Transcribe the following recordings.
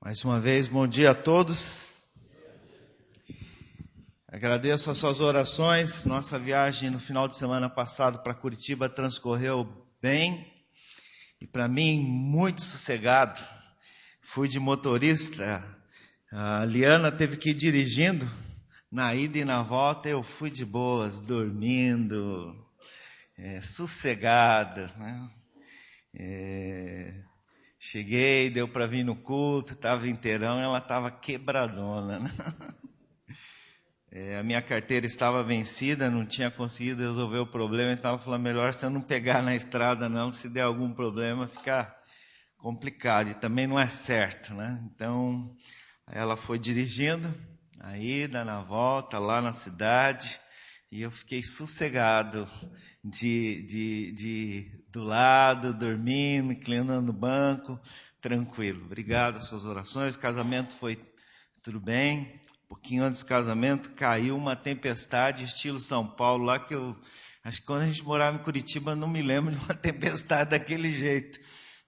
Mais uma vez, bom dia a todos. Agradeço as suas orações. Nossa viagem no final de semana passado para Curitiba transcorreu bem e para mim muito sossegado. Fui de motorista, a Liana teve que ir dirigindo. Na ida e na volta eu fui de boas, dormindo, sossegado, né? Cheguei, deu para vir no culto, estava inteirão, ela estava quebradona, né? A minha carteira estava vencida, não tinha conseguido resolver o problema, então ela falou, melhor você não pegar na estrada não, se der algum problema fica complicado, e também não é certo, né? Então, ela foi dirigindo, a ida, na volta, lá na cidade, e eu fiquei sossegado, do lado, dormindo, inclinando no banco, tranquilo. Obrigado às suas orações, o casamento foi tudo bem. Um pouquinho antes do casamento, caiu uma tempestade estilo São Paulo, lá que eu acho que quando a gente morava em Curitiba, não me lembro de uma tempestade daquele jeito.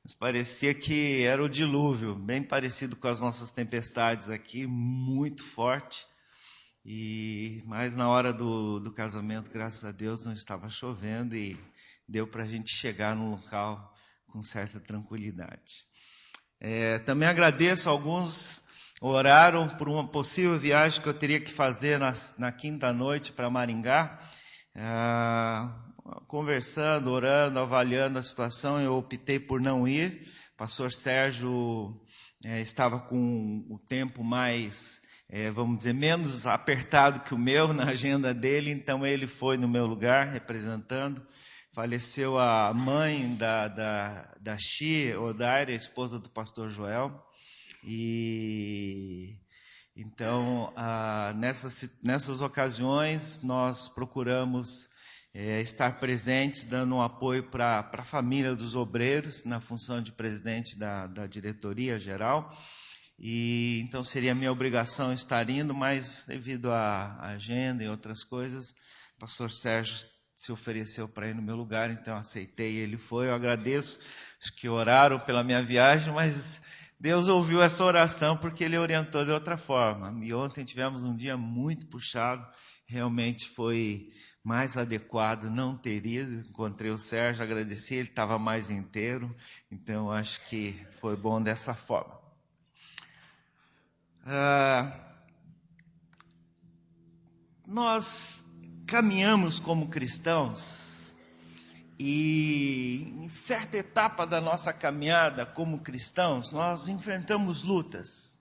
Mas parecia que era o dilúvio, bem parecido com as nossas tempestades aqui, muito forte. Mas na hora do casamento, graças a Deus, não estava chovendo e deu para a gente chegar no local com certa tranquilidade. Também agradeço, alguns oraram por uma possível viagem que eu teria que fazer na quinta noite para Maringá. Conversando, orando, avaliando a situação, eu optei por não ir. O pastor Sérgio estava com o tempo mais, vamos dizer, menos apertado que o meu na agenda dele, então ele foi no meu lugar, representando. Faleceu a mãe da Xi Odaira, esposa do pastor Joel. E então, nessas ocasiões, nós procuramos estar presentes, dando um apoio para a família dos obreiros, na função de presidente da diretoria geral. E então seria minha obrigação estar indo, mas devido à agenda e outras coisas, o pastor Sérgio se ofereceu para ir no meu lugar, então eu aceitei, ele foi. Eu agradeço, acho que oraram pela minha viagem, mas Deus ouviu essa oração porque Ele orientou de outra forma. E ontem tivemos um dia muito puxado, realmente foi mais adequado não ter ido. Encontrei o Sérgio, agradeci, ele estava mais inteiro, então acho que foi bom dessa forma. Nós caminhamos como cristãos e em certa etapa da nossa caminhada como cristãos, nós enfrentamos lutas.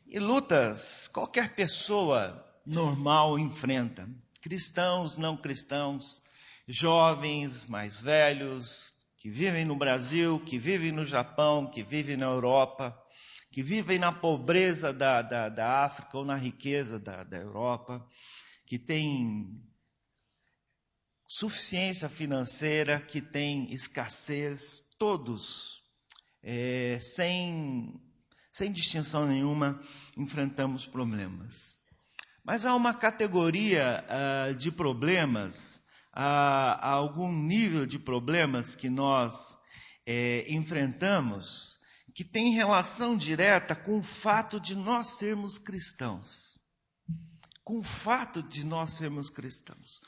E lutas qualquer pessoa normal enfrenta. Cristãos, não cristãos, jovens, mais velhos, que vivem no Brasil, que vivem no Japão, que vivem na Europa, que vivem na pobreza da África ou na riqueza da Europa, que têm suficiência financeira, que têm escassez, todos, sem distinção nenhuma, enfrentamos problemas. Mas há uma categoria de problemas, há algum nível de problemas que nós enfrentamos que tem relação direta com o fato de nós sermos cristãos. Com o fato de nós sermos cristãos.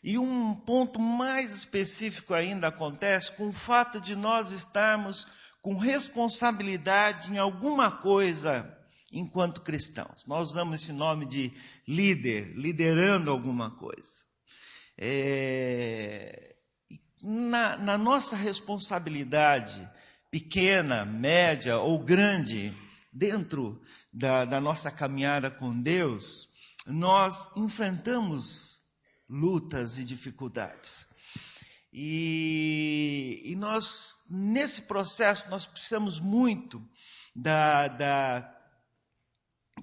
E um ponto mais específico ainda acontece com o fato de nós estarmos com responsabilidade em alguma coisa enquanto cristãos. Nós usamos esse nome de líder, liderando alguma coisa. Na nossa responsabilidade, pequena, média ou grande, dentro da nossa caminhada com Deus, nós enfrentamos lutas e dificuldades. E nós, nesse processo, nós precisamos muito da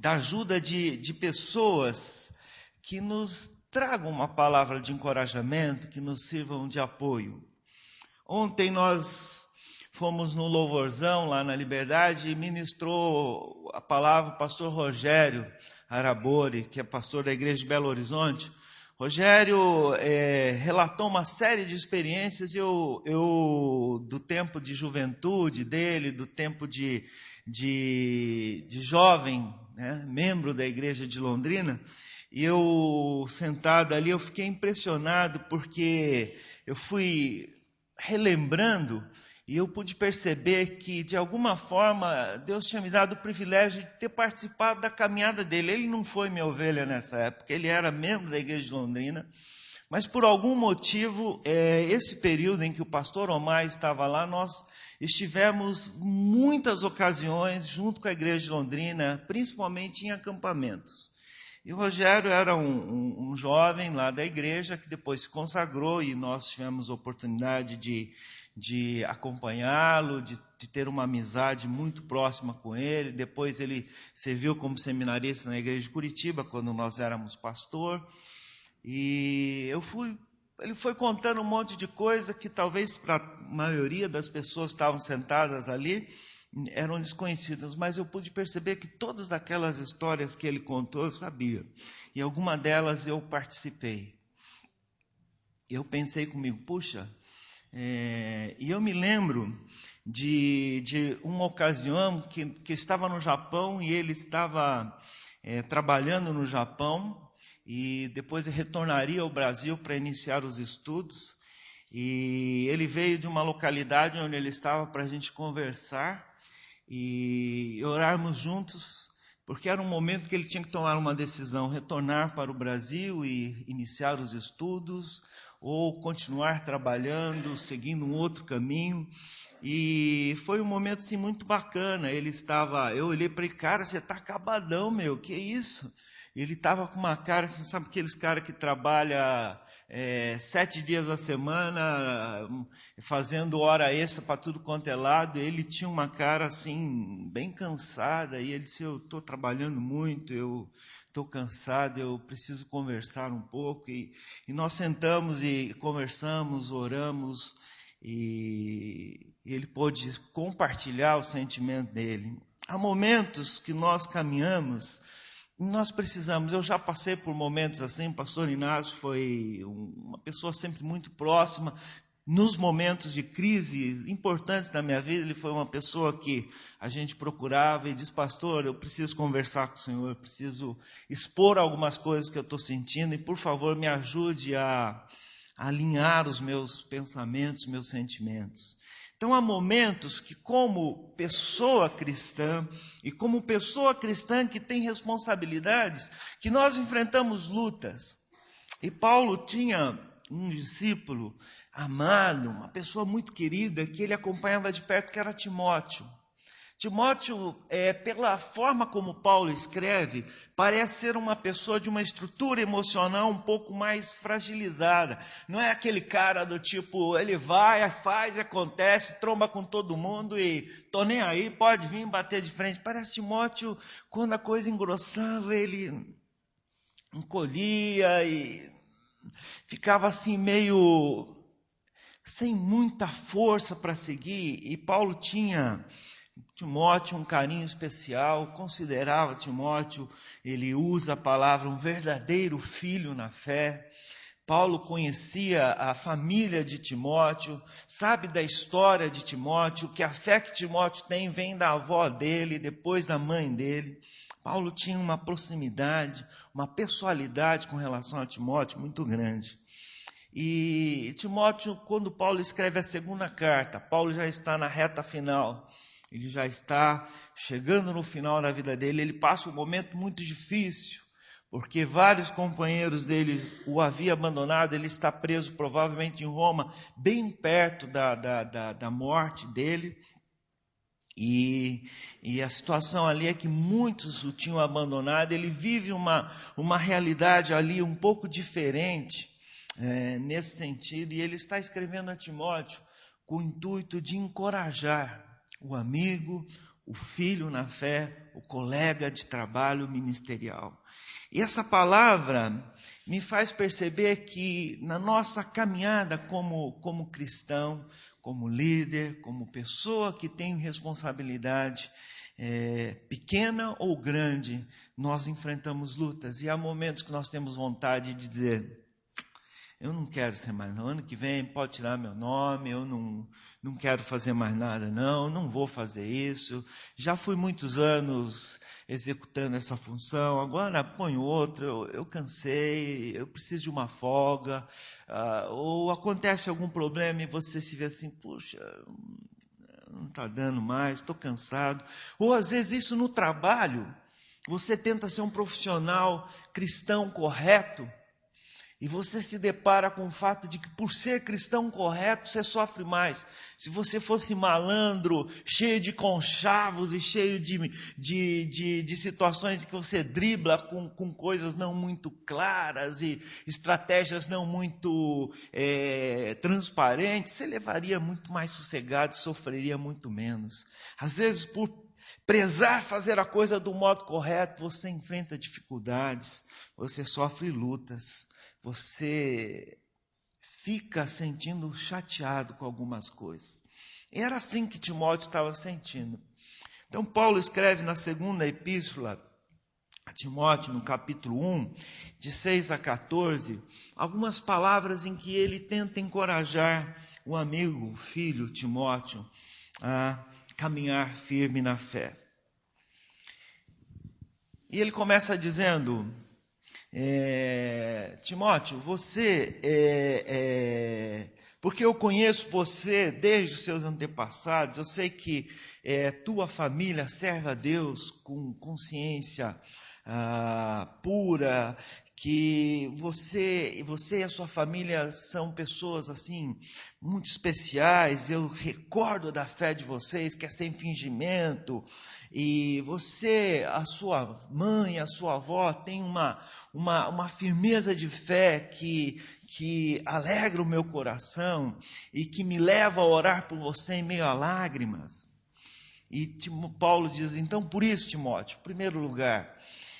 ajuda de pessoas que nos tragam uma palavra de encorajamento, que nos sirvam de apoio. Ontem nós fomos no louvorzão lá na Liberdade e ministrou a palavra o pastor Rogério Arabori, que é pastor da igreja de Belo Horizonte. Rogério relatou uma série de experiências, eu do tempo de juventude dele, do tempo de de jovem, né, membro da igreja de Londrina, e eu sentado ali, eu fiquei impressionado porque eu fui relembrando e eu pude perceber que, de alguma forma, Deus tinha me dado o privilégio de ter participado da caminhada dele. Ele não foi minha ovelha nessa época, ele era membro da igreja de Londrina, mas por algum motivo, esse período em que o pastor Omar estava lá, nós estivemos muitas ocasiões junto com a igreja de Londrina, principalmente em acampamentos. E o Rogério era um jovem lá da igreja que depois se consagrou e nós tivemos a oportunidade de acompanhá-lo, de ter uma amizade muito próxima com ele. Depois ele serviu como seminarista na igreja de Curitiba, quando nós éramos pastor. E ele foi contando um monte de coisa que talvez para a maioria das pessoas que estavam sentadas ali eram desconhecidas, mas eu pude perceber que todas aquelas histórias que ele contou eu sabia, e alguma delas eu participei. Eu pensei comigo, puxa, e eu me lembro de uma ocasião que eu estava no Japão e ele estava trabalhando no Japão, e depois ele retornaria ao Brasil para iniciar os estudos, e ele veio de uma localidade onde ele estava para a gente conversar e orarmos juntos, porque era um momento que ele tinha que tomar uma decisão, retornar para o Brasil e iniciar os estudos, ou continuar trabalhando, seguindo um outro caminho. E foi um momento assim muito bacana. Eu olhei para ele, cara, você está acabadão, meu, que isso? Ele estava com uma cara, assim, sabe aqueles caras que trabalham 7 dias da semana, fazendo hora extra para tudo quanto é lado. Ele tinha uma cara assim, bem cansada, e ele disse, eu estou trabalhando muito, eu estou cansado, eu preciso conversar um pouco. E nós sentamos e conversamos, oramos, e ele pôde compartilhar o sentimento dele. Há momentos que nós caminhamos, nós precisamos, eu já passei por momentos assim, o pastor Inácio foi uma pessoa sempre muito próxima, nos momentos de crise importantes da minha vida, ele foi uma pessoa que a gente procurava e disse, pastor, eu preciso conversar com o senhor, eu preciso expor algumas coisas que eu estou sentindo, e por favor me ajude a alinhar os meus pensamentos, meus sentimentos. Então há momentos que, como pessoa cristã, e como pessoa cristã que tem responsabilidades, que nós enfrentamos lutas. E Paulo tinha um discípulo amado, uma pessoa muito querida, que ele acompanhava de perto, que era Timóteo. Timóteo, pela forma como Paulo escreve, parece ser uma pessoa de uma estrutura emocional um pouco mais fragilizada. Não é aquele cara do tipo, ele vai, faz, acontece, tromba com todo mundo e tô nem aí, pode vir bater de frente. Parece Timóteo, quando a coisa engrossava, ele encolhia e ficava assim meio sem muita força para seguir. E Paulo tinha Timóteo um carinho especial, considerava Timóteo, ele usa a palavra um verdadeiro filho na fé. Paulo conhecia a família de Timóteo, sabe da história de Timóteo, que a fé que Timóteo tem vem da avó dele, depois da mãe dele. Paulo tinha uma proximidade, uma pessoalidade com relação a Timóteo muito grande. E Timóteo, quando Paulo escreve a segunda carta, Paulo já está na reta final. Ele já está chegando no final da vida dele, ele passa um momento muito difícil, porque vários companheiros dele o haviam abandonado, ele está preso provavelmente em Roma, bem perto da morte dele, e a situação ali é que muitos o tinham abandonado, ele vive uma realidade ali um pouco diferente, nesse sentido, e ele está escrevendo a Timóteo com o intuito de encorajar o amigo, o filho na fé, o colega de trabalho ministerial. E essa palavra me faz perceber que na nossa caminhada como cristão, como líder, como pessoa que tem responsabilidade, pequena ou grande, nós enfrentamos lutas. E há momentos que nós temos vontade de dizer, eu não quero ser mais não. Ano que vem pode tirar meu nome, eu não quero fazer mais nada não vou fazer isso. Já fui muitos anos executando essa função, agora ponho outra, eu cansei, eu preciso de uma folga. Ou acontece algum problema e você se vê assim, puxa, não está dando mais, estou cansado. Ou às vezes isso no trabalho, você tenta ser um profissional cristão correto, e você se depara com o fato de que por ser cristão correto, você sofre mais. Se você fosse malandro, cheio de conchavos e cheio de situações que você dribla com coisas não muito claras e estratégias não muito transparentes, você levaria muito mais sossegado e sofreria muito menos. Às vezes, por prezar fazer a coisa do modo correto, você enfrenta dificuldades, você sofre lutas. Você fica sentindo chateado com algumas coisas. E era assim que Timóteo estava sentindo. Então Paulo escreve na segunda epístola a Timóteo, no capítulo 1, de 6 a 14, algumas palavras em que ele tenta encorajar o amigo, o filho Timóteo, a caminhar firme na fé. E ele começa dizendo: Timóteo, você, porque eu conheço você desde os seus antepassados, eu sei que tua família serve a Deus com consciência pura, que você e a sua família são pessoas assim muito especiais. Eu recordo da fé de vocês, que é sem fingimento. E você, a sua mãe, a sua avó tem uma firmeza de fé que alegra o meu coração e que me leva a orar por você em meio a lágrimas. E Paulo diz: então, por isso, Timóteo, em primeiro lugar,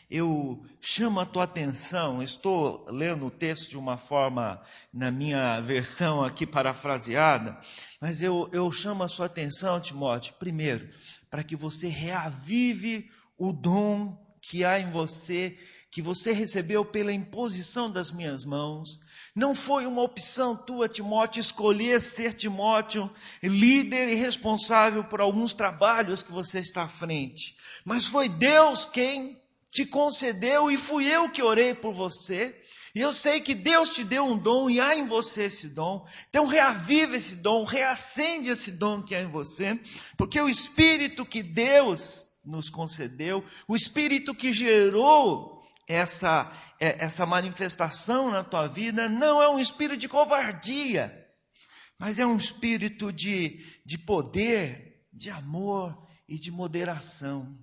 eu chamo a tua atenção. Estou lendo o texto de uma forma, na minha versão aqui parafraseada, mas eu chamo a sua atenção, Timóteo, primeiro, para que você reavive o dom que há em você, que você recebeu pela imposição das minhas mãos. Não foi uma opção tua, Timóteo, escolher ser Timóteo, líder e responsável por alguns trabalhos que você está à frente, mas foi Deus quem te concedeu, e fui eu que orei por você. E eu sei que Deus te deu um dom e há em você esse dom. Então reaviva esse dom, reacende esse dom que há em você, porque o Espírito que Deus nos concedeu, o Espírito que gerou essa manifestação na tua vida, não é um espírito de covardia, mas é um espírito de poder, de amor e de moderação.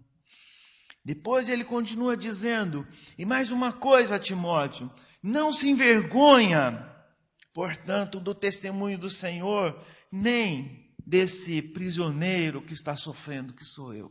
Depois ele continua dizendo: e mais uma coisa, Timóteo, não se envergonha, portanto, do testemunho do Senhor, nem desse prisioneiro que está sofrendo, que sou eu.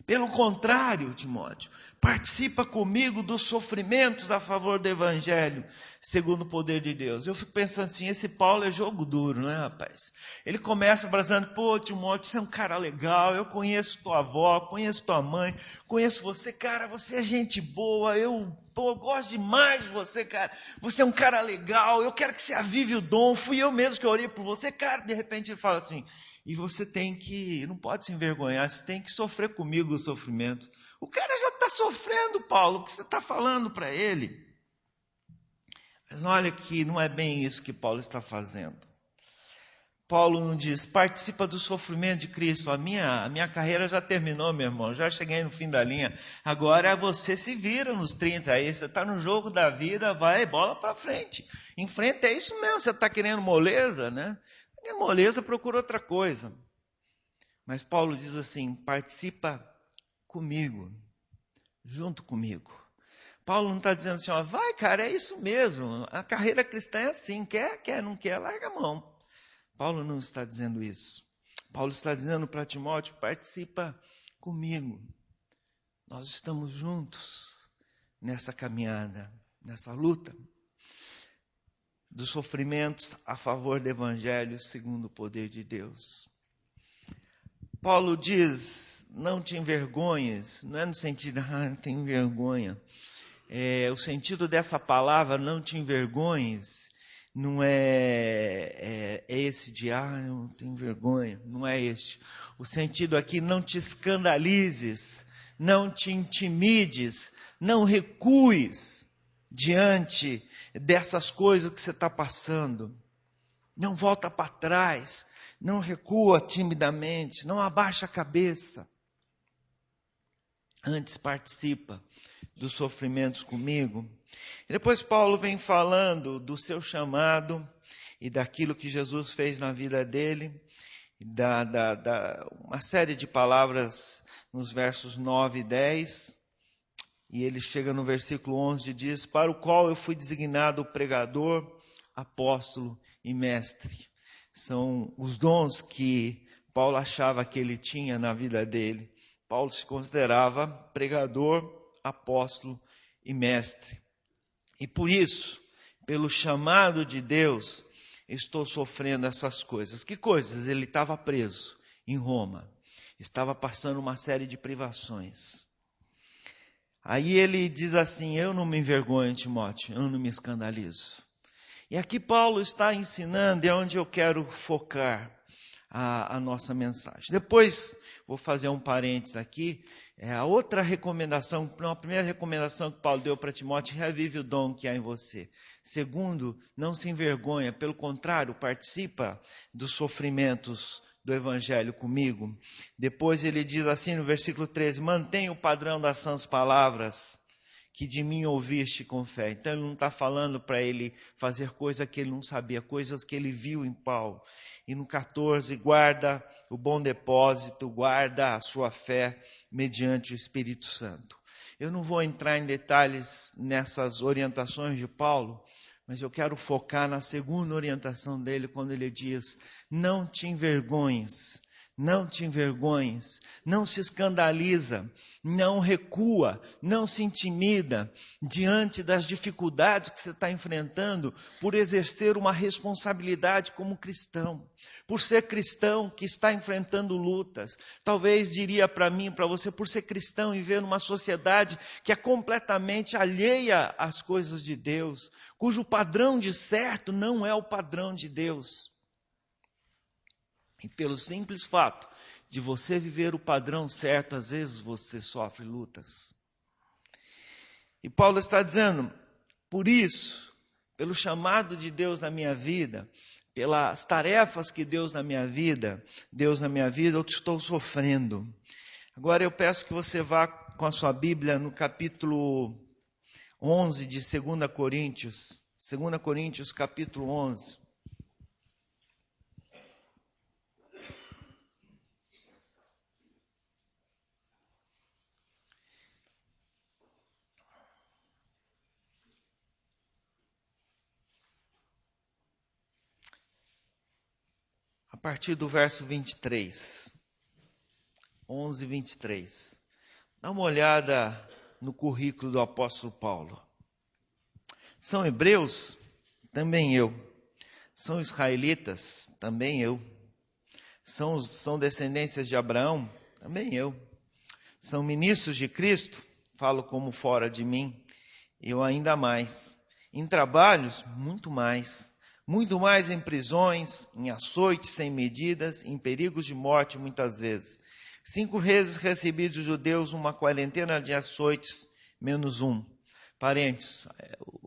Pelo contrário, Timóteo, participa comigo dos sofrimentos a favor do Evangelho, segundo o poder de Deus. Eu fico pensando assim, esse Paulo é jogo duro, né, rapaz? Ele começa abraçando: pô, Timóteo, você é um cara legal, eu conheço tua avó, conheço tua mãe, conheço você, cara, você é gente boa, eu gosto demais de você, cara, você é um cara legal, eu quero que você avive o dom, fui eu mesmo que orei por você, cara. De repente ele fala assim: e você não pode se envergonhar, você tem que sofrer comigo o sofrimento. O cara já está sofrendo, Paulo, o que você está falando para ele? Mas olha que não é bem isso que Paulo está fazendo. Paulo não diz: participa do sofrimento de Cristo. A minha carreira já terminou, meu irmão, já cheguei no fim da linha. Agora você se vira nos 30, aí você está no jogo da vida, vai, bola para frente. Enfrenta, é isso mesmo, você está querendo moleza, né? Moleza, procura outra coisa. Mas Paulo diz assim: participa comigo, junto comigo. Paulo não está dizendo assim: ó, vai, cara, é isso mesmo, a carreira cristã é assim, quer, não quer, larga a mão. Paulo não está dizendo isso. Paulo está dizendo para Timóteo: participa comigo. Nós estamos juntos nessa caminhada, nessa luta dos sofrimentos a favor do Evangelho segundo o poder de Deus. Paulo diz: não te envergonhes, não é no sentido, não tenho vergonha. o sentido dessa palavra, não te envergonhes, não é esse de, eu não tenho vergonha, não é este. O sentido aqui, não te escandalizes, não te intimides, não recues diante dessas coisas que você está passando. Não volta para trás, não recua timidamente, não abaixa a cabeça. Antes participa dos sofrimentos comigo. E depois Paulo vem falando do seu chamado e daquilo que Jesus fez na vida dele. Uma série de palavras nos versos 9 e 10. E ele chega no versículo 11 e diz: para o qual eu fui designado pregador, apóstolo e mestre. São os dons que Paulo achava que ele tinha na vida dele. Paulo se considerava pregador, apóstolo e mestre. E por isso, pelo chamado de Deus, estou sofrendo essas coisas. Que coisas? Ele estava preso em Roma. Estava passando uma série de privações. Aí ele diz assim: eu não me envergonho, Timóteo, eu não me escandalizo. E aqui Paulo está ensinando, é onde eu quero focar a nossa mensagem. Depois, vou fazer um parênteses aqui, a outra recomendação, a primeira recomendação que Paulo deu para Timóteo: revive o dom que há em você. Segundo, não se envergonha, pelo contrário, participa dos sofrimentos do Evangelho comigo. Depois ele diz assim no versículo 13: mantenha o padrão das sãs palavras que de mim ouviste com fé. Então ele não está falando para ele fazer coisa que ele não sabia, coisas que ele viu em Paulo. E no 14, guarda o bom depósito, guarda a sua fé mediante o Espírito Santo. Eu não vou entrar em detalhes nessas orientações de Paulo, mas eu quero focar na segunda orientação dele, quando ele diz: não te envergonhes, não te envergonhes, não se escandaliza, não recua, não se intimida diante das dificuldades que você está enfrentando por exercer uma responsabilidade como cristão, por ser cristão que está enfrentando lutas. Talvez diria para mim, para você, por ser cristão e ver numa sociedade que é completamente alheia às coisas de Deus, cujo padrão de certo não é o padrão de Deus. E pelo simples fato de você viver o padrão certo, às vezes você sofre lutas. E Paulo está dizendo: por isso, pelo chamado de Deus na minha vida, pelas tarefas que Deus na minha vida, eu estou sofrendo. Agora eu peço que você vá com a sua Bíblia no capítulo 11 de 2 Coríntios. 2 Coríntios, capítulo 11. A partir do verso 23, 11, 23. Dá uma olhada no currículo do apóstolo Paulo. São hebreus? Também eu. São israelitas? Também eu. São descendências de Abraão? Também eu. São ministros de Cristo? Falo como fora de mim. Eu ainda mais. Em trabalhos? Muito mais. Muito mais em prisões, em açoites sem medidas, em perigos de morte muitas vezes. 5 vezes recebi dos judeus uma 40 de açoites, menos um. Parentes,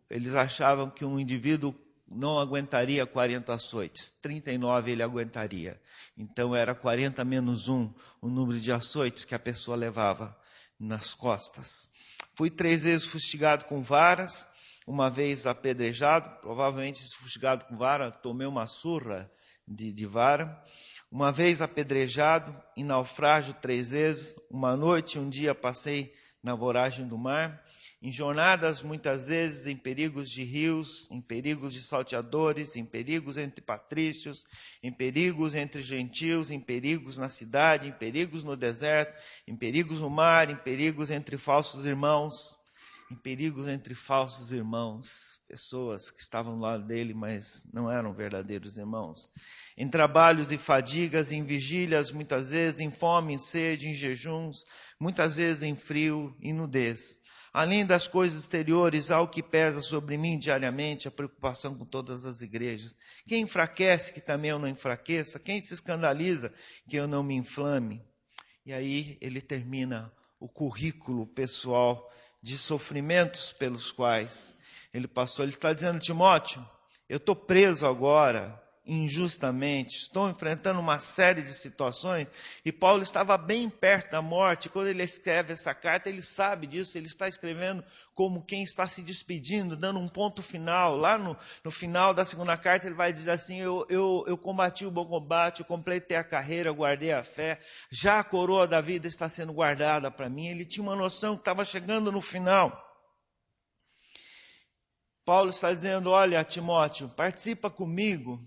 eles achavam que um indivíduo não aguentaria 40 açoites, 39 ele aguentaria. Então era 40 menos um o número de açoites que a pessoa levava nas costas. Fui 3 vezes fustigado com varas, uma vez apedrejado, provavelmente fustigado com vara, tomei uma surra de vara. Uma vez apedrejado, em naufrágio 3 vezes, uma noite e um dia passei na voragem do mar. Em jornadas muitas vezes, em perigos de rios, em perigos de salteadores, em perigos entre patrícios, em perigos entre gentios, em perigos na cidade, em perigos no deserto, em perigos no mar, em perigos entre falsos irmãos. Em perigos entre falsos irmãos, pessoas que estavam do lado dele, mas não eram verdadeiros irmãos. em trabalhos e fadigas, em vigílias, muitas vezes, em fome, em sede, em jejuns, muitas vezes em frio e nudez. Além das coisas exteriores, há o que pesa sobre mim diariamente, a preocupação com todas as igrejas. Quem enfraquece, que também eu não enfraqueça. Quem se escandaliza, que eu não me inflame. E aí ele termina o currículo pessoal de sofrimentos pelos quais ele passou. Ele está dizendo, Timóteo, eu estou preso agora, injustamente, estou enfrentando uma série de situações, e Paulo estava bem perto da morte. Quando ele escreve essa carta, ele sabe disso, ele está escrevendo como quem está se despedindo, dando um ponto final. Lá no final da segunda carta ele vai dizer assim, eu combati o bom combate, eu completei a carreira, eu guardei a fé, já a coroa da vida está sendo guardada para mim. Ele tinha uma noção que estava chegando no final. Paulo está dizendo, olha Timóteo, participa comigo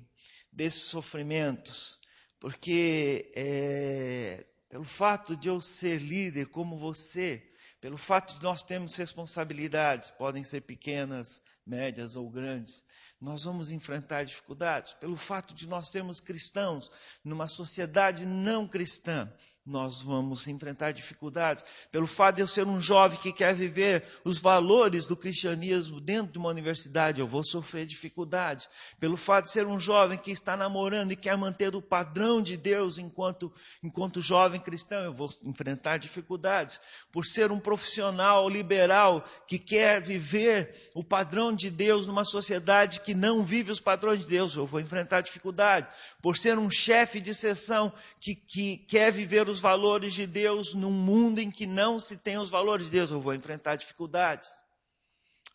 desses sofrimentos, porque pelo fato de eu ser líder como você, pelo fato de nós termos responsabilidades, podem ser pequenas, médias ou grandes, nós vamos enfrentar dificuldades. Pelo fato de nós sermos cristãos numa sociedade não cristã, nós vamos enfrentar dificuldades. Pelo fato de eu ser um jovem que quer viver os valores do cristianismo dentro de uma universidade, eu vou sofrer dificuldades. Pelo fato de ser um jovem que está namorando e quer manter o padrão de Deus enquanto jovem cristão, eu vou enfrentar dificuldades. Por ser um profissional liberal que quer viver o padrão de Deus numa sociedade que não vive os padrões de Deus, eu vou enfrentar dificuldade. Por ser um chefe de seção que quer viver os valores de Deus num mundo em que não se tem os valores de Deus, eu vou enfrentar dificuldades.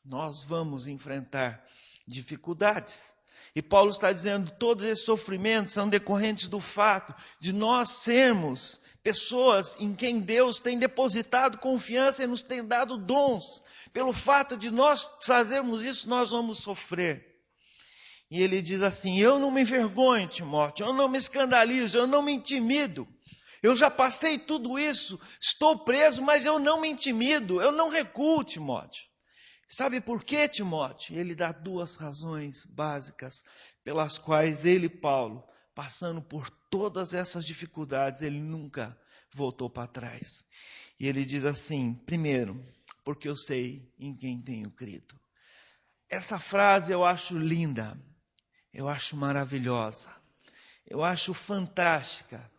Nós vamos enfrentar dificuldades. E Paulo está dizendo, todos esses sofrimentos são decorrentes do fato de nós sermos pessoas em quem Deus tem depositado confiança e nos tem dado dons. Pelo fato de nós fazermos isso, nós vamos sofrer. E ele diz assim, eu não me envergonho, Timóteo, eu não me escandalizo, eu não me intimido. Eu já passei tudo isso, estou preso, mas eu não me intimido, eu não recuo, Timóteo. Sabe por quê, Timóteo? Ele dá duas razões básicas pelas quais ele, Paulo, passando por todas essas dificuldades, ele nunca voltou para trás. E ele diz assim, primeiro, porque eu sei em quem tenho crido. Essa frase eu acho linda, eu acho maravilhosa, eu acho fantástica.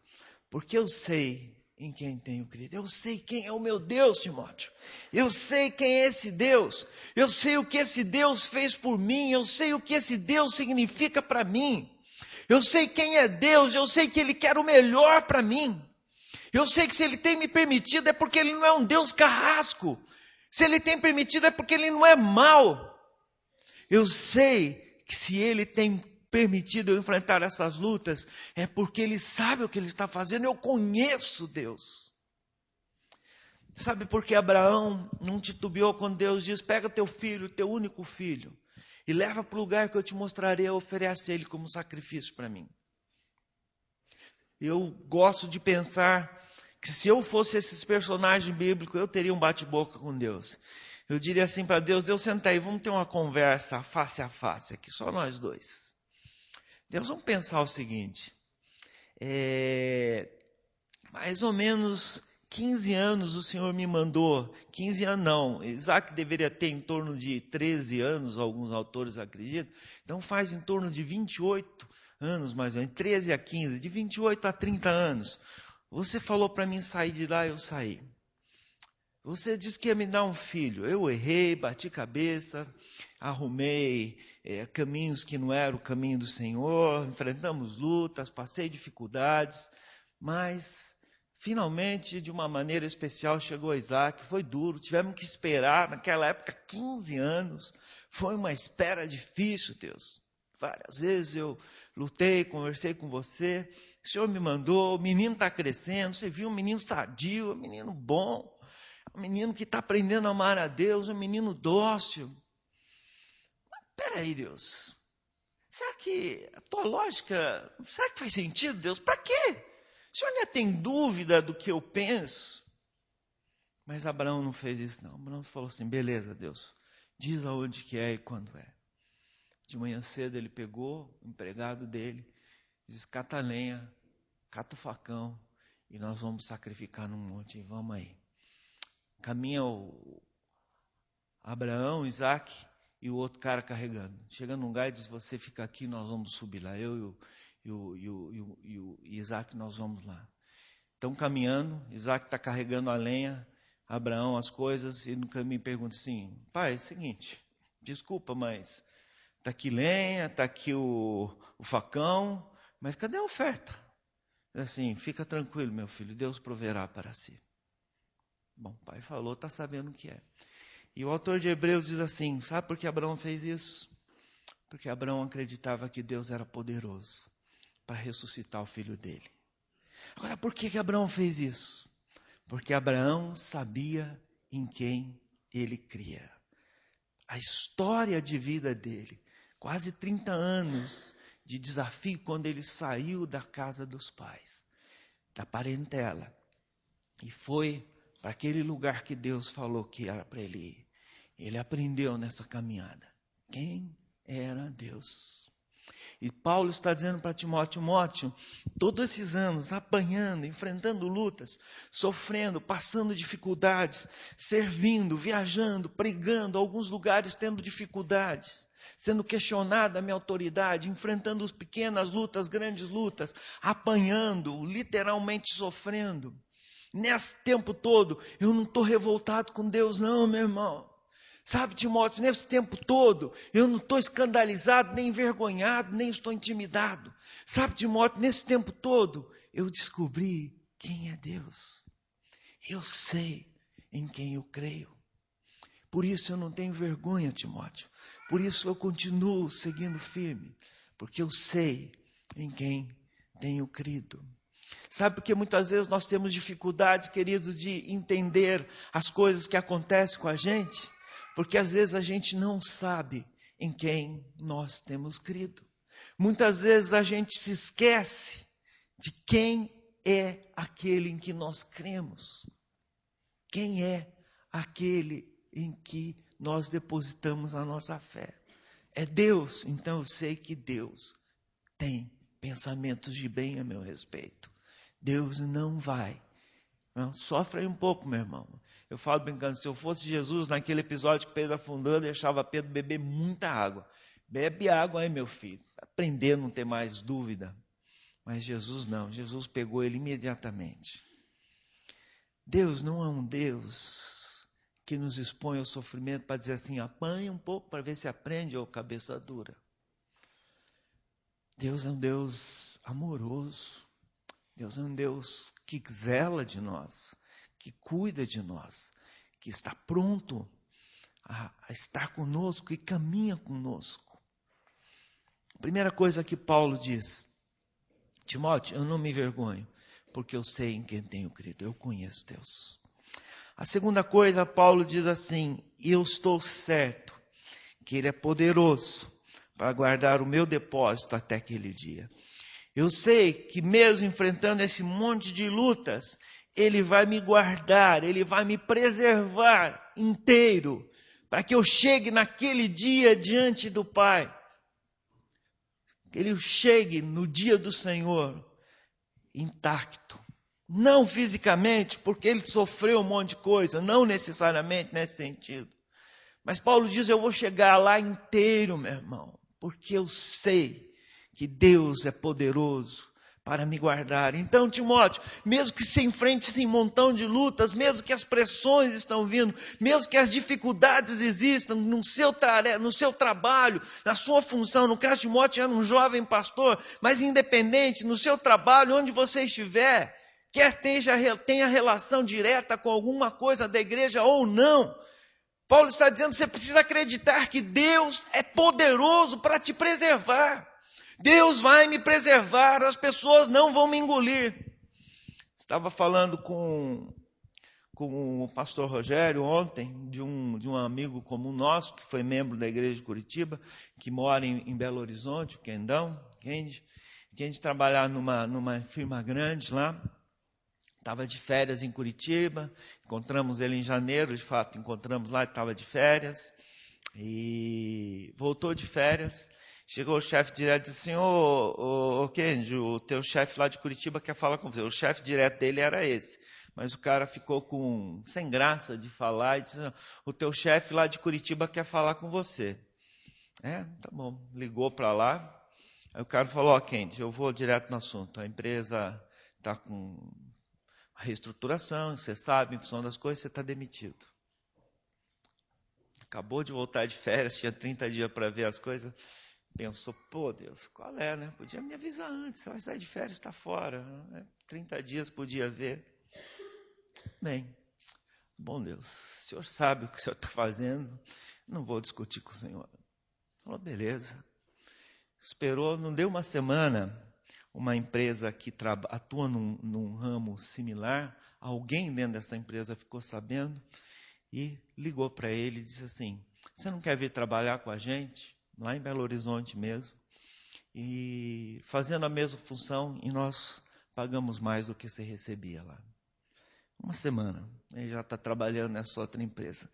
Porque eu sei em quem tenho crido. Eu sei quem é o meu Deus, Timóteo. Eu sei quem é esse Deus. Eu sei o que esse Deus fez por mim. Eu sei o que esse Deus significa para mim. Eu sei quem é Deus. Eu sei que Ele quer o melhor para mim. Eu sei que se Ele tem me permitido é porque Ele não é um Deus carrasco. Se Ele tem permitido é porque Ele não é mau. Eu sei que se Ele tem permitido eu enfrentar essas lutas, é porque Ele sabe o que Ele está fazendo. Eu conheço Deus. Sabe por que Abraão não titubeou quando Deus diz, pega teu filho, teu único filho, e leva para o lugar que eu te mostrarei, oferece ele como sacrifício para mim. Eu gosto de pensar que se eu fosse esses personagens bíblicos, eu teria um bate-boca com Deus. Eu diria assim para Deus, Deus, senta aí, vamos ter uma conversa face a face aqui, só nós dois. Deus, vamos pensar o seguinte, mais ou menos 15 anos o Senhor me mandou, 15 anos não, Isaac deveria ter em torno de 13 anos, alguns autores acreditam, então faz em torno de 28 anos mais ou menos, 13 a 15, de 28 a 30 anos. Você falou para mim sair de lá, eu saí. Você disse que ia me dar um filho, eu errei, bati cabeça, arrumei caminhos que não eram o caminho do Senhor, enfrentamos lutas, passei dificuldades, mas finalmente, de uma maneira especial, chegou Isaac, foi duro, tivemos que esperar, naquela época, 15 anos, foi uma espera difícil, Deus. Várias vezes eu lutei, conversei com você, o Senhor me mandou, o menino está crescendo, você viu um menino sadio, um menino bom, um menino que está aprendendo a amar a Deus, um menino dócil. Peraí, Deus, será que a tua lógica, será que faz sentido, Deus? Para quê? O Senhor ainda tem dúvida do que eu penso? Mas Abraão não fez isso não. Abraão falou assim, beleza, Deus, diz aonde que é e quando é. De manhã cedo ele pegou o empregado dele, Diz, cata a lenha, cata o facão, e nós vamos sacrificar num monte, vamos aí. Caminha o Abraão, Isaac e o outro cara carregando. Chega num lugar e diz, você fica aqui, nós vamos subir lá. Eu e o Isaac, nós vamos lá. Estão caminhando, Isaac está carregando a lenha, Abraão as coisas, e no caminho pergunta assim, pai, é o seguinte, desculpa, mas está aqui lenha, está aqui o facão, mas cadê a oferta? Assim, fica tranquilo, meu filho, Deus proverá para si. Bom, o pai falou, está sabendo o que é. E o autor de Hebreus diz assim, sabe por que Abraão fez isso? Porque Abraão acreditava que Deus era poderoso para ressuscitar o filho dele. Agora, por que Abraão fez isso? Porque Abraão sabia em quem ele cria. A história de vida dele, quase 30 anos de desafio quando ele saiu da casa dos pais, da parentela, e foi para aquele lugar que Deus falou que era para ele ir. Ele aprendeu nessa caminhada quem era Deus. E Paulo está dizendo para Timóteo, Timóteo, todos esses anos apanhando, enfrentando lutas, sofrendo, passando dificuldades, servindo, viajando, pregando, alguns lugares tendo dificuldades, sendo questionada a minha autoridade, enfrentando as pequenas lutas, grandes lutas, apanhando, literalmente sofrendo. Nesse tempo todo, eu não estou revoltado com Deus não, meu irmão. Sabe, Timóteo, nesse tempo todo, eu não estou escandalizado, nem envergonhado, nem estou intimidado. Sabe, Timóteo, nesse tempo todo, eu descobri quem é Deus. Eu sei em quem eu creio. Por isso eu não tenho vergonha, Timóteo. Por isso eu continuo seguindo firme. Porque eu sei em quem tenho crido. Sabe, porque muitas vezes nós temos dificuldades, queridos, de entender as coisas que acontecem com a gente. Porque às vezes a gente não sabe em quem nós temos crido. Muitas vezes a gente se esquece de quem é aquele em que nós cremos. Quem é aquele em que nós depositamos a nossa fé. É Deus, então eu sei que Deus tem pensamentos de bem a meu respeito. Deus não vai. Não, sofre aí um pouco, meu irmão. Eu falo brincando, se eu fosse Jesus, naquele episódio que Pedro afundou, eu deixava Pedro beber muita água. Bebe água aí, meu filho. Aprender a não ter mais dúvida. Mas Jesus não. Jesus pegou ele imediatamente. Deus não é um Deus que nos expõe ao sofrimento para dizer assim, apanha um pouco para ver se aprende ou cabeça dura. Deus é um Deus amoroso. Deus é um Deus que zela de nós, que cuida de nós, que está pronto a estar conosco e caminha conosco. A primeira coisa que Paulo diz, Timóteo, eu não me envergonho, porque eu sei em quem tenho crido, eu conheço Deus. A segunda coisa, Paulo diz assim, eu estou certo que Ele é poderoso para guardar o meu depósito até aquele dia. Eu sei que mesmo enfrentando esse monte de lutas, Ele vai me guardar, Ele vai me preservar inteiro, para que eu chegue naquele dia diante do Pai. Que Ele chegue no dia do Senhor intacto. Não fisicamente, porque Ele sofreu um monte de coisa, não necessariamente nesse sentido. Mas Paulo diz, eu vou chegar lá inteiro, meu irmão, porque eu sei que Deus é poderoso para me guardar. Então, Timóteo, mesmo que se enfrente esse montão de lutas, mesmo que as pressões estão vindo, mesmo que as dificuldades existam no seu trabalho, na sua função, no caso de Timóteo era um jovem pastor, mas independente, no seu trabalho, onde você estiver, quer tenha relação direta com alguma coisa da igreja ou não, Paulo está dizendo que você precisa acreditar que Deus é poderoso para te preservar. Deus vai me preservar, as pessoas não vão me engolir. Estava falando com o pastor Rogério ontem, de um amigo comum nosso, que foi membro da igreja de Curitiba, que mora em Belo Horizonte, o Kendão, Kendi, que a gente trabalhava numa firma grande lá. Estava de férias em Curitiba, encontramos ele em janeiro, de fato, encontramos lá, ele estava de férias, e voltou de férias. Chegou o chefe direto e disse assim, ô Kendi, o teu chefe lá de Curitiba quer falar com você. O chefe direto dele era esse. Mas o cara ficou sem graça de falar e disse, o teu chefe lá de Curitiba quer falar com você. Tá bom. Ligou para lá. Aí o cara falou, Kendi, eu vou direto no assunto. A empresa está com reestruturação, você sabe, em função das coisas, você está demitido. Acabou de voltar de férias, tinha 30 dias para ver as coisas. Pensou, pô, Deus, qual é, né? Podia me avisar antes, você vai sair de férias, está fora. 30 dias podia ver. Bem, bom Deus, o senhor sabe o que o senhor está fazendo, não vou discutir com o senhor. Falou, beleza. Esperou, não deu uma semana, uma empresa que atua num ramo similar, alguém dentro dessa empresa ficou sabendo e ligou para ele e disse assim, você não quer vir trabalhar com a gente? Lá em Belo Horizonte mesmo, e fazendo a mesma função, e nós pagamos mais do que você recebia lá. Uma semana, ele já está trabalhando nessa outra empresa.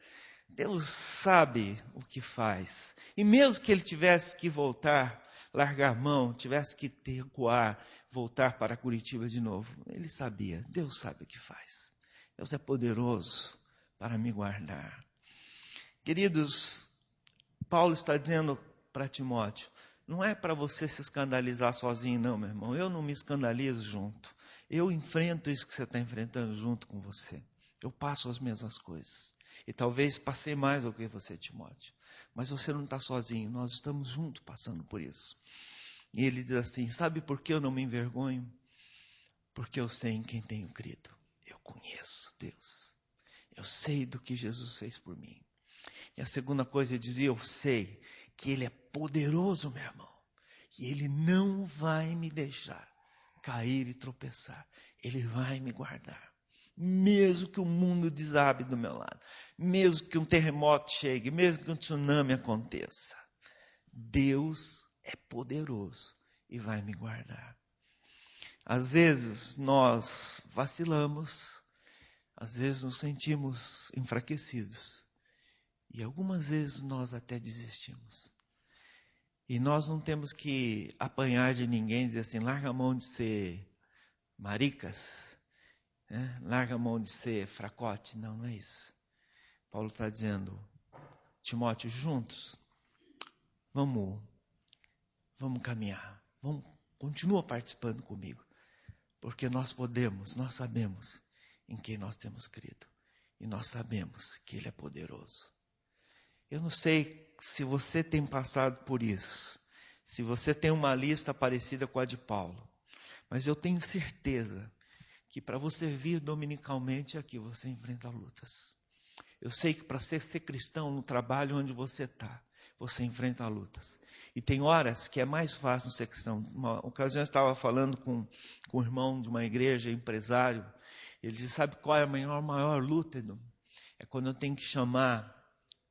Deus sabe o que faz. E mesmo que ele tivesse que voltar, largar mão, tivesse que recuar, voltar para Curitiba de novo, ele sabia, Deus sabe o que faz. Deus é poderoso para me guardar. Queridos, Paulo está dizendo para Timóteo, não é para você se escandalizar sozinho não, meu irmão. Eu não me escandalizo junto. Eu enfrento isso que você está enfrentando junto com você. Eu passo as mesmas coisas. E talvez passei mais do que você, Timóteo. Mas você não está sozinho, nós estamos juntos passando por isso. E ele diz assim, sabe por que eu não me envergonho? Porque eu sei em quem tenho crido. Eu conheço Deus. Eu sei do que Jesus fez por mim. E a segunda coisa, ele dizia, eu sei que Ele é poderoso, meu irmão. E Ele não vai me deixar cair e tropeçar. Ele vai me guardar. Mesmo que o mundo desabe do meu lado. Mesmo que um terremoto chegue. Mesmo que um tsunami aconteça. Deus é poderoso e vai me guardar. Às vezes nós vacilamos. Às vezes nos sentimos enfraquecidos. E algumas vezes nós até desistimos. E nós não temos que apanhar de ninguém e dizer assim, larga a mão de ser maricas, né? Larga a mão de ser fracote. Não, não é isso. Paulo está dizendo, Timóteo, juntos, vamos caminhar. Continua participando comigo. Porque nós sabemos em quem nós temos crido. E nós sabemos que Ele é poderoso. Eu não sei se você tem passado por isso, se você tem uma lista parecida com a de Paulo, mas eu tenho certeza que para você vir dominicalmente aqui, você enfrenta lutas. Eu sei que para ser cristão no trabalho onde você está, você enfrenta lutas. E tem horas que é mais fácil ser cristão. Uma ocasião eu estava falando com um irmão de uma igreja, empresário, ele disse, sabe qual é a maior luta, Edu? É quando eu tenho que chamar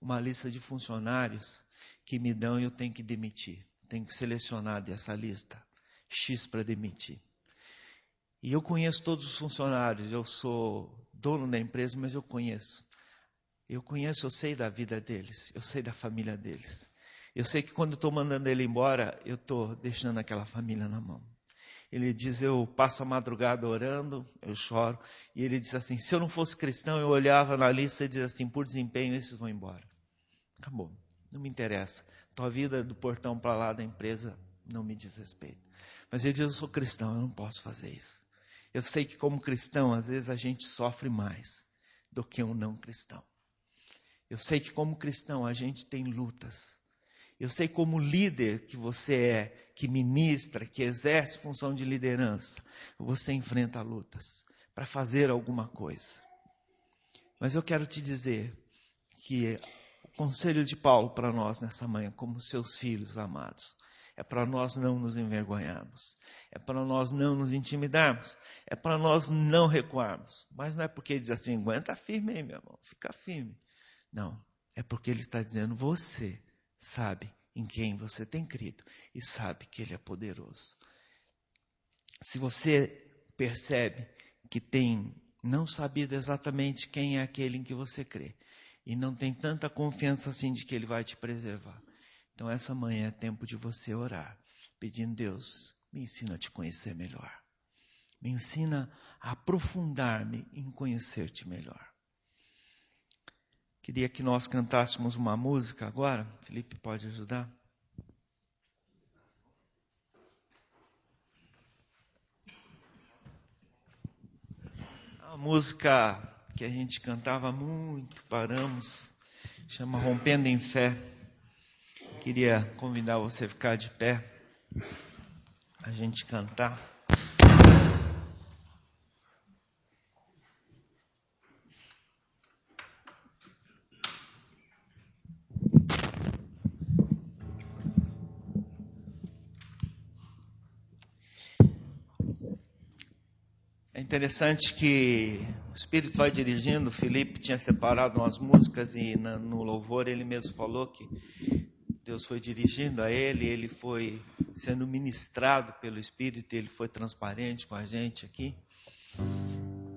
uma lista de funcionários que me dão e eu tenho que demitir. Tenho que selecionar dessa lista X para demitir. E eu conheço todos os funcionários. Eu sou dono da empresa, mas eu conheço. Eu sei da vida deles. Eu sei da família deles. Eu sei que quando eu estou mandando ele embora, eu estou deixando aquela família na mão. Ele diz, eu passo a madrugada orando, eu choro. E ele diz assim, se eu não fosse cristão, eu olhava na lista e dizia assim, por desempenho, esses vão embora. Acabou, não me interessa. Tua vida do portão para lá da empresa não me diz respeito. Mas ele diz, eu sou cristão, eu não posso fazer isso. Eu sei que como cristão, às vezes a gente sofre mais do que um não cristão. Eu sei que como cristão a gente tem lutas. Eu sei como líder que você é, que ministra, que exerce função de liderança, você enfrenta lutas para fazer alguma coisa. Mas eu quero te dizer que o conselho de Paulo para nós nessa manhã, como seus filhos amados, é para nós não nos envergonharmos, é para nós não nos intimidarmos, é para nós não recuarmos. Mas não é porque ele diz assim, aguenta firme aí, meu irmão, fica firme. Não, é porque ele está dizendo, você sabe em quem você tem crido e sabe que Ele é poderoso. Se você percebe que tem não sabido exatamente quem é aquele em que você crê e não tem tanta confiança assim de que Ele vai te preservar, Então essa manhã é tempo de você orar, pedindo: Deus, me ensina a te conhecer melhor. Me ensina a aprofundar-me em conhecer-te melhor. Queria que nós cantássemos uma música agora. Felipe, pode ajudar? A música que a gente cantava muito, paramos, chama Rompendo em Fé. Queria convidar você a ficar de pé, a gente cantar. É interessante que o Espírito vai dirigindo. O Felipe tinha separado umas músicas e no louvor ele mesmo falou que Deus foi dirigindo a ele foi sendo ministrado pelo Espírito, e ele foi transparente com a gente aqui.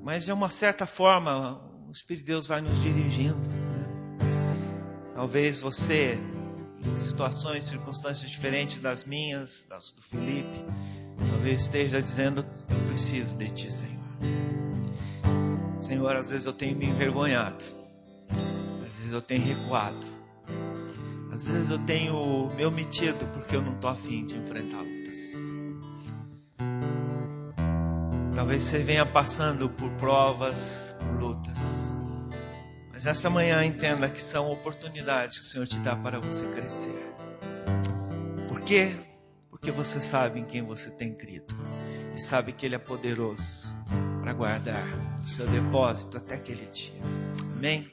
Mas de uma certa forma o Espírito de Deus vai nos dirigindo, né? Talvez você, em situações, circunstâncias diferentes das minhas, das do Felipe, talvez esteja dizendo: eu preciso de Ti, Senhor. Senhor, às vezes eu tenho me envergonhado, às vezes eu tenho recuado, às vezes eu tenho me omitido porque eu não estou afim de enfrentar lutas. Talvez você venha passando por provas, por lutas, mas essa manhã entenda que são oportunidades que o Senhor te dá para você crescer. Por quê? Porque você sabe em quem você tem crido e sabe que Ele é poderoso para guardar o seu depósito até aquele dia. Amém?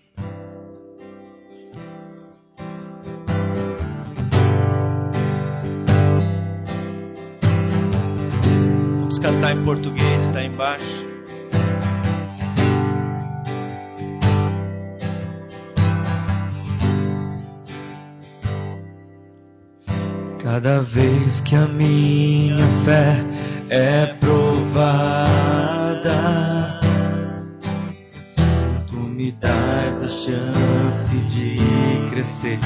Vamos cantar em português, está embaixo. Cada vez que a minha fé é provada, Tu me dás a chance de crescer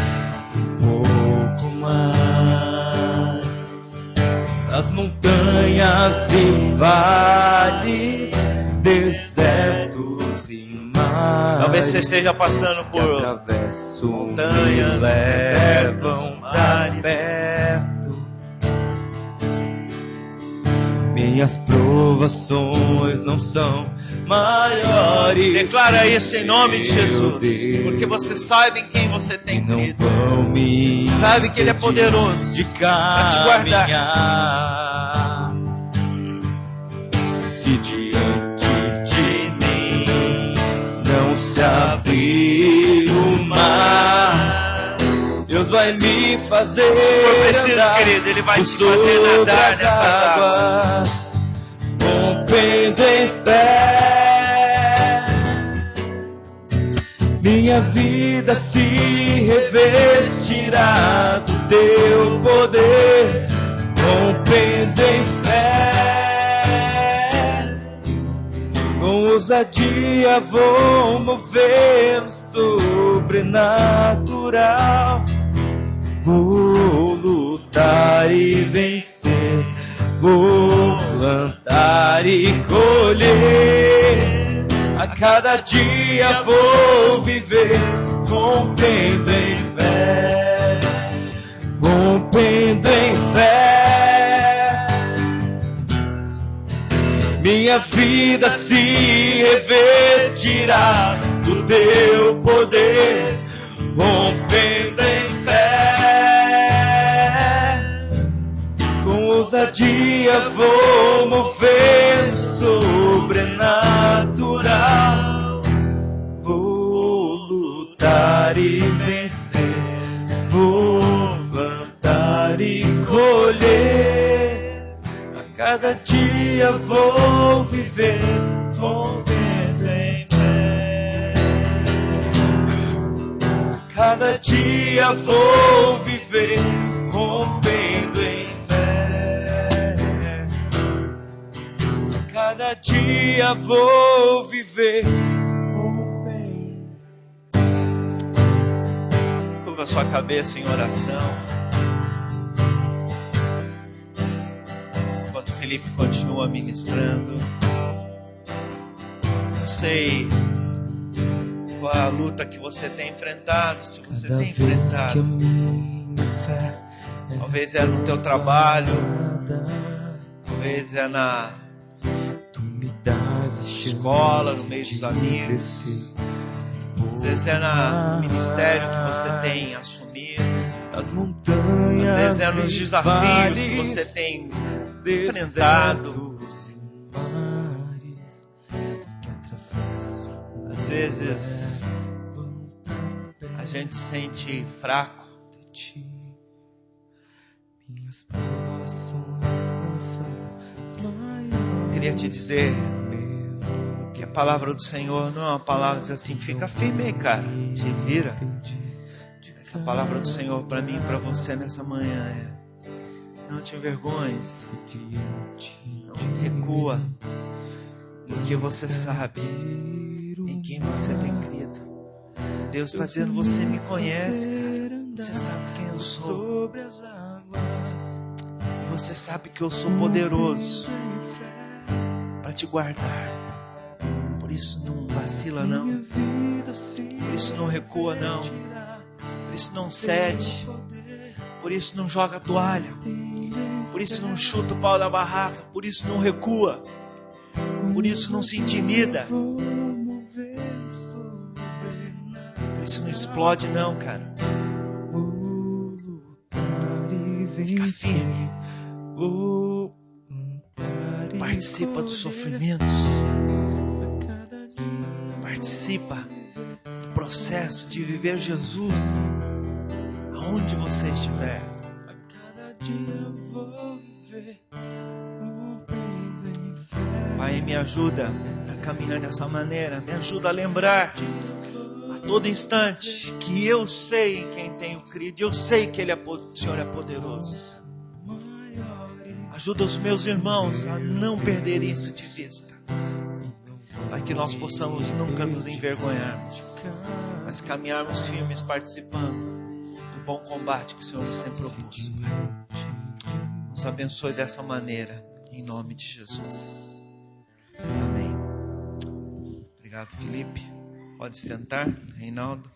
um pouco mais. Das montanhas e vales, desertos e mares, Talvez você esteja passando por montanhas, desertos, mares. Minhas provações não são maiores. Declara isso em nome de Jesus, porque você sabe em quem você tem crido, sabe que Ele é poderoso para te guardar. Se diante de mim não se abrir o mar, Deus vai me fazer. Se for preciso, querido, Ele vai te fazer nadar nessas águas, rompendo em fé. Minha vida se revestirá do Teu poder, rompendo em fé. Com ousadia vou mover o sobrenatural. Vou lutar e vencer, vou plantar e colher. A cada dia vou viver, rompendo em fé, rompendo em fé. Minha vida se revestirá do Teu poder, rompendo em fé. Com ousadia vou mover o sobrenatural. Vou lutar e vencer, vou plantar e colher. A cada dia vou viver, rompendo em fé. Cada dia vou viver, rompendo em fé. Cada dia vou viver, rompendo. Curva sua cabeça em oração. Felipe continua ministrando. Não sei qual é a luta que você tem enfrentado, se você tem enfrentado. Talvez é no teu trabalho, talvez é na escola, no meio dos amigos, às vezes é no ministério que você tem assumido, às vezes é nos desafios que você tem enfrentado. Às vezes a gente se sente fraco. Eu queria te dizer que a palavra do Senhor não é uma palavra que diz assim, fica firme aí, cara, te vira. Essa palavra do Senhor para mim e para você nessa manhã é: não te envergonhes, não recua, porque você sabe em quem você tem crido. Deus está dizendo, você me conhece, cara, você sabe quem eu sou, e você sabe que eu sou poderoso para te guardar. Por isso não vacila não, por isso não recua não, por isso não cede, por isso não joga a toalha, por isso não chuta o pau da barraca, por isso não recua, por isso não se intimida, por isso não explode não, cara. Fica firme, participa dos sofrimentos, participa do processo de viver Jesus aonde você estiver. Pai, me ajuda a caminhar dessa maneira, me ajuda a lembrar a todo instante que eu sei em quem tenho crido, eu sei que o Senhor é poderoso. Ajuda os meus irmãos a não perder isso de vista, para que nós possamos nunca nos envergonharmos, mas caminharmos firmes participando do bom combate que o Senhor nos tem proposto. Nos abençoe dessa maneira, em nome de Jesus. Amém. Obrigado, Felipe. Pode sentar, Reinaldo.